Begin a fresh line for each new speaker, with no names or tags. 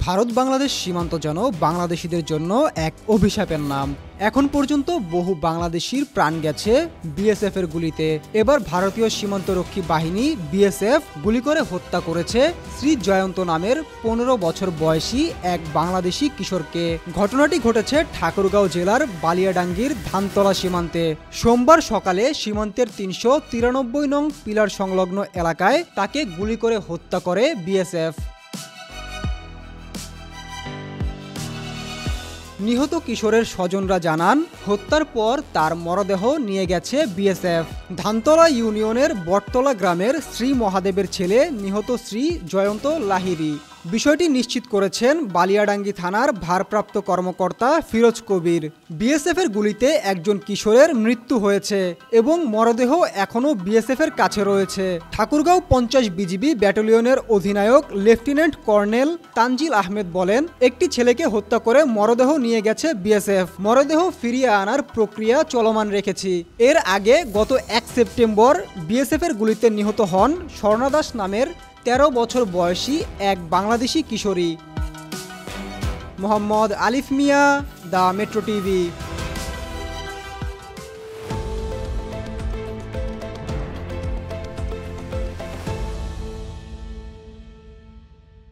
ভারত বাংলাদেশ সীমান্ত যেন বাংলাদেশিদের জন্য এক অভিশাপের নাম। এখন পর্যন্ত বহু বাংলাদেশির প্রাণ গেছে বিএসএফ এর গুলিতে। এবার ভারতীয় সীমান্তরক্ষী বাহিনী বিএসএফ গুলি করে হত্যা করেছে শ্রী জয়ন্ত নামের ১৫ বছর বয়সী এক বাংলাদেশি কিশোরকে। ঘটনাটি ঘটেছে ঠাকুরগাঁও জেলার বালিয়াডাঙ্গির ধানতলা সীমান্তে। সোমবার সকালে সীমান্তের ৩৯৩ নং পিলার সংলগ্ন এলাকায় তাকে গুলি করে হত্যা করে বিএসএফ। নিহত কিশোরের স্বজনরা জানান, হত্যার পর তার মরদেহ নিয়ে গেছে বিএসএফ। ধানতলা ইউনিয়নের বটতলা গ্রামের শ্রী মহাদেবের ছেলে নিহত শ্রী জয়ন্ত লাহিড়ী। বিষয়টি নিশ্চিত করেছেন বালিয়াডাঙ্গি থানার ভারপ্রাপ্ত কর্মকর্তা ফিরোজ কবির। বিএসএফ এর গুলিতে একজন কিশোরের মৃত্যু হয়েছে এবং মরদেহ এখনও বিএসএফ এর কাছে রয়েছে। ঠাকুরগাঁও ৫০ বিজিবি ব্যাটালিয়নের অধিনায়ক লেফটেন্যান্ট কর্নেল তানজিল আহমেদ বলেন, একটি ছেলেকে হত্যা করে মরদেহ নিয়ে গেছে বিএসএফ। মরদেহ ফিরিয়ে আনার প্রক্রিয়া চলমান রেখেছি। এর আগে গত ১ সেপ্টেম্বর বিএসএফ এর গুলিতে নিহত হন স্বর্ণা দাস নামের ১৩ বছর বয়সী এক বাংলাদেশি কিশোরী। মোহাম্মদ আলিফ মিয়া, দ্য মেট্রো টিভি।